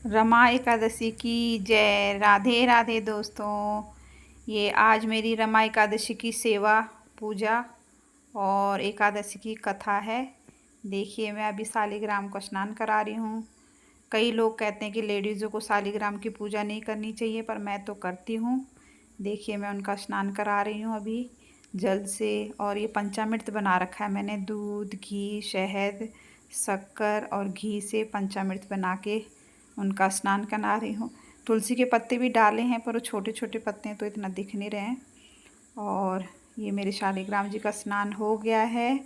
रमा एकादशी की जय। राधे राधे दोस्तों। ये आज मेरी रमा एकादशी की सेवा पूजा और एकादशी की कथा है। देखिए, मैं अभी शालिग्राम को स्नान करा रही हूँ। कई लोग कहते हैं कि लेडीज़ों को शालिग्राम की पूजा नहीं करनी चाहिए, पर मैं तो करती हूँ। देखिए, मैं उनका स्नान करा रही हूँ अभी जल से। और ये पंचामृत बना रखा है मैंने, दूध, घी, शहद, शक्कर और घी से पंचामृत बना के उनका स्नान करा रही हूँ। तुलसी के पत्ते भी डाले हैं, पर वो छोटे छोटे पत्ते हैं तो इतना दिख नहीं रहे हैं। और ये मेरे शालिग्राम जी का स्नान हो गया है।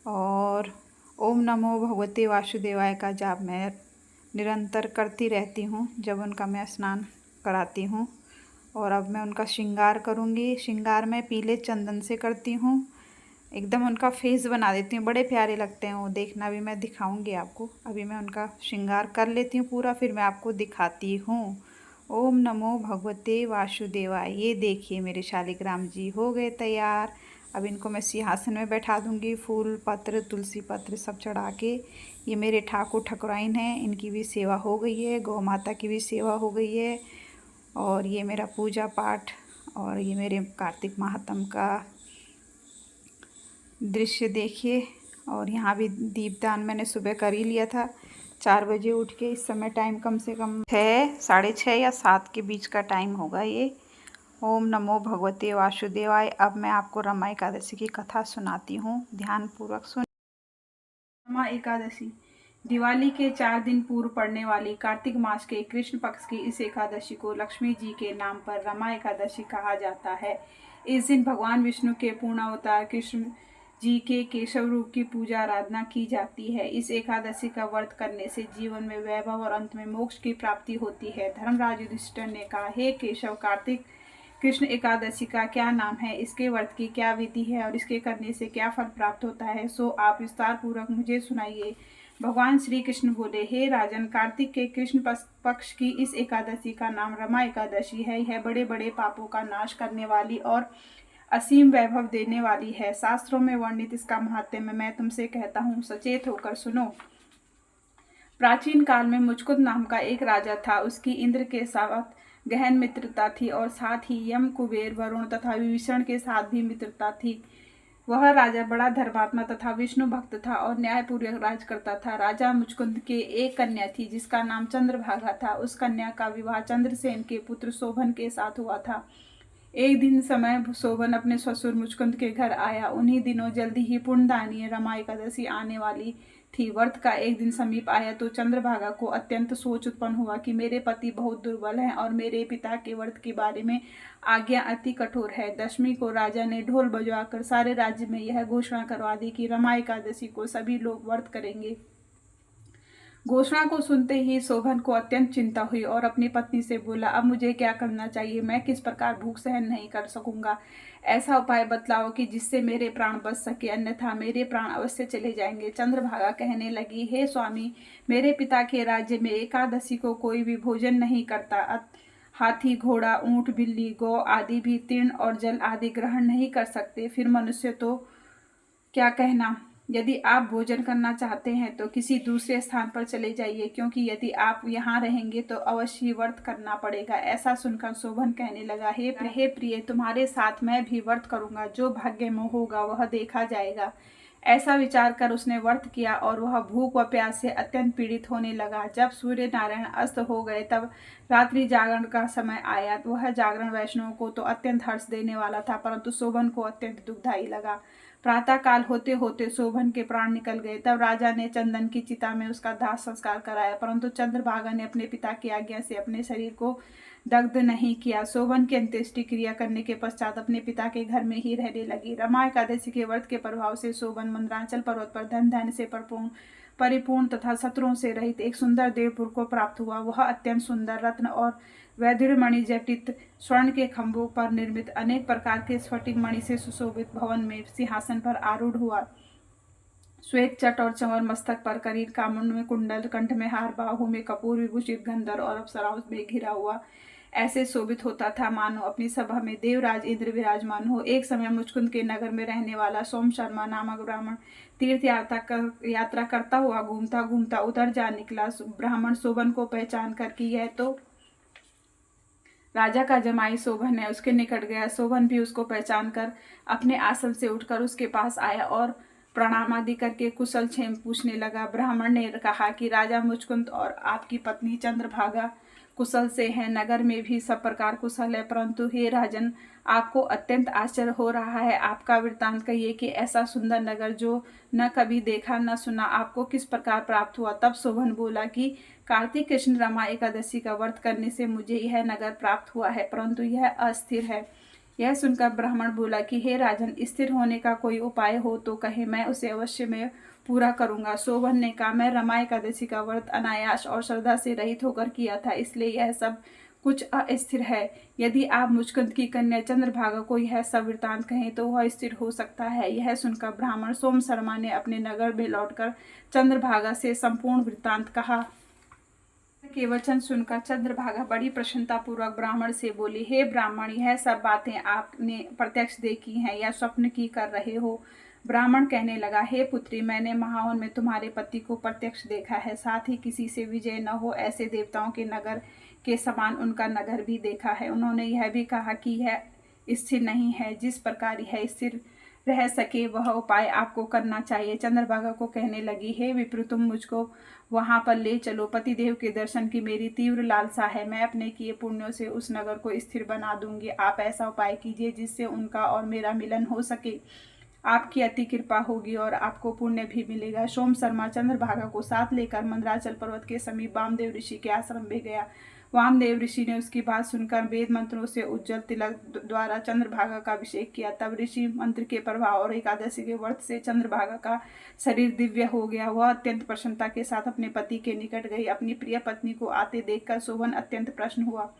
और ओम नमो भगवते वासुदेवाय का जाप मैं निरंतर करती रहती हूँ जब उनका मैं स्नान कराती हूँ। और अब मैं उनका श्रृंगार करूँगी। श्रृंगार मैं पीले चंदन से करती हूँ, एकदम उनका फेस बना देती हूँ। बड़े प्यारे लगते हैं वो, देखना भी, मैं दिखाऊंगी आपको। अभी मैं उनका श्रृंगार कर लेती हूँ पूरा, फिर मैं आपको दिखाती हूँ। ओम नमो भगवते वासुदेवाय। ये देखिए, मेरे शालिग्राम जी हो गए तैयार। अब इनको मैं सिंहासन में बैठा दूंगी, फूल पत्र, तुलसी पत्र सब चढ़ा के। ये मेरे ठाकुर ठकुराइन हैं, इनकी भी सेवा हो गई है, गौ माता की भी सेवा हो गई है। और ये मेरा पूजा पाठ और ये मेरे कार्तिक महात्म का दृश्य देखिए। और यहाँ भी दीपदान मैंने सुबह कर ही लिया था, 4 बजे उठ के। इस समय टाइम कम से कम 6, 6:30 या 7 के बीच का टाइम होगा ये। ओम नमो भगवते वासुदेवाय। अब मैं आपको रमा एकादशी की कथा सुनाती हूँ, ध्यानपूर्वक सुन। रमा एकादशी दिवाली के 4 दिन पूर्व पड़ने वाली कार्तिक मास के कृष्ण पक्ष की इस एकादशी को लक्ष्मी जी के नाम पर रमा एकादशी कहा जाता है। इस दिन भगवान विष्णु के पूर्णावतार कृष्ण जी के केशव रूप की पूजा आराधना की जाती है। इस एकादशी का व्रत करने से जीवन में वैभव और अंत में मोक्ष की प्राप्ति होती है। धर्मराज युधिष्ठिर ने कहा, हे केशव, कार्तिक कृष्ण एकादशी का क्या नाम है, इसके व्रत की क्या विधि है और इसके करने से क्या फल प्राप्त होता है, सो आप विस्तार पूर्वक मुझे सुनाइए। भगवान श्री कृष्ण बोले, हे राजन, कार्तिक के कृष्ण पक्ष की इस एकादशी का नाम रमा एकादशी है। यह बड़े बड़े पापों का नाश करने वाली और असीम वैभव देने वाली है। शास्त्रों में वर्णित इसका महात्म्य मैं तुमसे कहता हूँ, सचेत होकर सुनो। प्राचीन काल में मुचकुंद नाम का एक राजा था। उसकी इंद्र के साथ गहन मित्रता थी और साथ ही यम, कुबेर, वरुण तथा विभीषण के साथ भी मित्रता थी। वह राजा बड़ा धर्मात्मा तथा विष्णु भक्त था और न्यायपूर्वक राज करता था। राजा मुचकुंद के एक कन्या थी जिसका नाम चंद्रभागा था। उस कन्या का विवाह चंद्रसेन के पुत्र शोभन के साथ हुआ था। एक दिन समय शोभन अपने ससुर मुचकुंद के घर आया। उन्हीं दिनों जल्दी ही पुण्यदानी रमा एकादशी आने वाली थी। व्रत का एक दिन समीप आया तो चंद्रभागा को अत्यंत सोच उत्पन्न हुआ कि मेरे पति बहुत दुर्बल हैं और मेरे पिता के व्रत के बारे में आज्ञा अति कठोर है। दशमी को राजा ने ढोल बजवाकर सारे राज्य में यह घोषणा करवा दी कि रमा एकादशी को सभी लोग व्रत करेंगे। घोषणा को सुनते ही शोभन को अत्यंत चिंता हुई और अपनी पत्नी से बोला, अब मुझे क्या करना चाहिए? मैं किस प्रकार भूख सहन नहीं कर सकूंगा। ऐसा उपाय बतलाओ कि जिससे मेरे प्राण बच सके, अन्यथा मेरे प्राण अवश्य चले जाएंगे। चंद्रभागा कहने लगी, हे स्वामी, मेरे पिता के राज्य में एकादशी को कोई भी भोजन नहीं करता। हाथी, घोड़ा, ऊंट, बिल्ली, गौ आदि भी तीर्ण और जल आदि ग्रहण नहीं कर सकते। फिर मनुष्य तो क्या कहना। यदि आप भोजन करना चाहते हैं तो किसी दूसरे स्थान पर चले जाइए, क्योंकि यदि आप यहाँ रहेंगे तो अवश्य व्रत करना पड़ेगा। ऐसा सुनकर शोभन कहने लगा, हे प्रिय, तुम्हारे साथ मैं भी व्रत करूंगा। जो भाग्य में होगा वह देखा जाएगा। ऐसा विचार कर उसने व्रत किया और वह भूख व प्यास से अत्यंत पीड़ित होने लगा। जब सूर्य नारायण अस्त हो गए तब रात्रि जागरण का समय आया। वह जागरण वैष्णव को तो अत्यंत हर्ष देने वाला था, परंतु शोभन को अत्यंत दुखदायी लगा। प्रातः काल होते होते शोभन के प्राण निकल गए। तब राजा ने चंदन की चिता में उसका दाह संस्कार कराया, परंतु चंद्रभागा ने अपने पिता की आज्ञा से अपने शरीर को दग्ध नहीं किया। शोभन की अंत्येष्टि क्रिया करने के पश्चात अपने पिता के घर में ही रहने लगी। रमा एकादशी के व्रत के प्रभाव से शोभन मंदराचल पर्वत पर धन धान्य से परिपूर्ण तथा शत्रुओं से रहित एक सुंदर देवपुर को प्राप्त हुआ। वह अत्यंत सुंदर रत्न और वैदुर्यमणि जटित स्वर्ण के खंभों पर निर्मित अनेक प्रकार के स्फटिक मणि से सुशोभित भवन में सिंहासन पर आरूढ़ हुआ। श्वेत चट और चंवर मस्तक पर करीर, कामुंड में कुंडल, कंठ में हार, बाहु में कपूर विभूषित, गंधर और अप्सराओं में घिरा हुआ। ऐसे शोभित होता था मानो अपनी सभा में देवराज इंद्र विराजमान हो। एक समय मुचकुंद के नगर में रहने वाला सोम शर्मा नामक ब्राह्मण तीर्थ यात्रा करता हुआ घूमता घूमता उधर जा निकला। ब्राह्मण शोभन को पहचान कर कि यह तो राजा का जमाई शोभन है, उसके निकट गया। शोभन भी उसको पहचान कर अपने आसन से उठकर उसके पास आया और प्रणाम आदि करके कुशल क्षेम पूछने लगा। ब्राह्मण ने कहा कि राजा मुचकुंद और आपकी पत्नी चंद्रभागा कुशल से हैं, नगर में भी सब प्रकार कुशल है, परंतु हे राजन, आपको अत्यंत आश्चर्य हो रहा है। आपका वृत्तांत कहिए कि ऐसा सुंदर नगर जो न कभी देखा न सुना आपको किस प्रकार प्राप्त हुआ। तब शोभन बोला कि कार्तिक कृष्ण रमा एकादशी का व्रत करने से मुझे यह नगर प्राप्त हुआ है, परंतु यह अस्थिर है। यह सुनकर ब्राह्मण बोला कि हे राजन, स्थिर होने का कोई उपाय हो तो कहे, मैं उसे अवश्य में पूरा करूंगा। शोभन ने कहा, मैं रमा एकादशी का व्रत अनायास और श्रद्धा से रहित होकर किया था, इसलिए यह सब कुछ अस्थिर है। यदि आप मुचकुंद की कन्या चंद्रभागा को यह सब वृत्तांत कहें तो वह स्थिर हो सकता है। यह सुनकर ब्राह्मण सोम शर्मा ने अपने नगर में लौटकर चंद्रभागा से संपूर्ण वृत्तांत कहा। के वचन सुनकर चंद्रभागा बड़ी प्रसन्नता पूर्वक ब्राह्मण से बोली, हे ब्राह्मण, यह सब बातें आपने प्रत्यक्ष देखी हैं या स्वप्न की कर रहे हो? ब्राह्मण कहने लगा, हे पुत्री, मैंने महावन में तुम्हारे पति को प्रत्यक्ष देखा है, साथ ही किसी से विजय न हो ऐसे देवताओं के नगर के समान उनका नगर भी देखा है। उन्होंने यह भी कहा कि यह स्थिर नहीं है, जिस प्रकार यह स्थिर रह सके वह उपाय आपको करना चाहिए। चंद्रभागा को कहने लगी, हे विप्र, तुम मुझको वहां पर ले चलो। पतिदेव के दर्शन की मेरी तीव्र लालसा है, मैं अपने किए पुण्यों से उस नगर को स्थिर बना दूंगी। आप ऐसा उपाय कीजिए जिससे उनका और मेरा मिलन हो सके। आपकी अति कृपा होगी और आपको पुण्य भी मिलेगा। सोम शर्मा चंद्रभागा को साथ लेकर मंदराचल पर्वत के समीप वामदेव ऋषि के आश्रम में गया। वामदेव ऋषि ने उसकी बात सुनकर वेद मंत्रों से उज्जवल तिलक द्वारा चंद्रभागा का अभिषेक किया। तब ऋषि मंत्र के प्रभाव और एकादशी के व्रत से चंद्रभागा का शरीर दिव्य हो गया। वह अत्यंत प्रसन्नता के साथ अपने पति के निकट गई। अपनी प्रिय पत्नी को आते देखकर शोभन अत्यंत प्रसन्न हुआ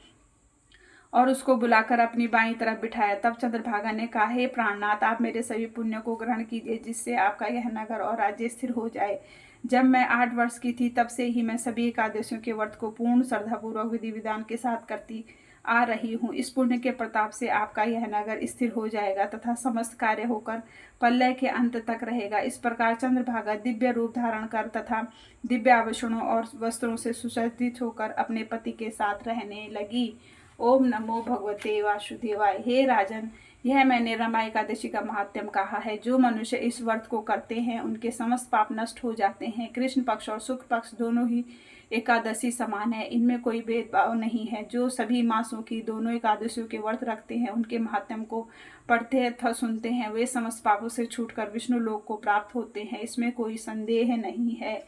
और उसको बुलाकर अपनी बाईं तरफ बिठाया। तब चंद्रभागा ने कहा, हे प्राणनाथ, आप मेरे सभी पुण्य को ग्रहण कीजिए, जिससे आपका यह नगर और राज्य स्थिर हो जाए। जब मैं 8 वर्ष की थी तब से ही मैं सभी एकादशियों के व्रत को पूर्ण श्रद्धापूर्वक विधि विधान के साथ करती आ रही हूँ। इस पुण्य के प्रताप से आपका यह नगर स्थिर हो जाएगा तथा समस्त कार्य होकर प्रलय के अंत तक रहेगा। इस प्रकार चंद्रभागा दिव्य रूप धारण कर तथा दिव्य आभूषणों और वस्त्रों से सुसज्जित होकर अपने पति के साथ रहने लगी। ओम नमो भगवते वासुदेवाय। हे राजन, यह मैंने रमा एकादशी का महात्म्य कहा है। जो मनुष्य इस व्रत को करते हैं उनके समस्त पाप नष्ट हो जाते हैं। कृष्ण पक्ष और शुक्ल पक्ष दोनों ही एकादशी समान है, इनमें कोई भेदभाव नहीं है। जो सभी मासों की दोनों एकादशियों के व्रत रखते हैं, उनके महात्म्य को पढ़ते अथवा सुनते हैं, वे समस्त पापों से छूटकर विष्णु लोक को प्राप्त होते हैं, इसमें कोई संदेह नहीं है।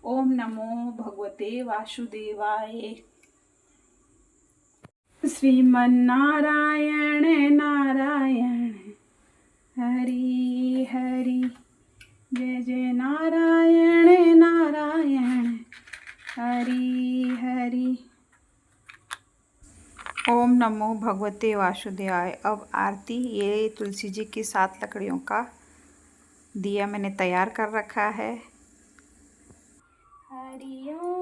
ओम नमो भगवते वासुदेवाय। श्रीमन्नारायण नारायण हरि हरि, जय जय नारायण नारायण हरि हरि। ओम नमो भगवते वासुदेवाय। अब आरती। ये तुलसी जी की 7 लकड़ियों का दिया मैंने तैयार कर रखा है। हरि ओम।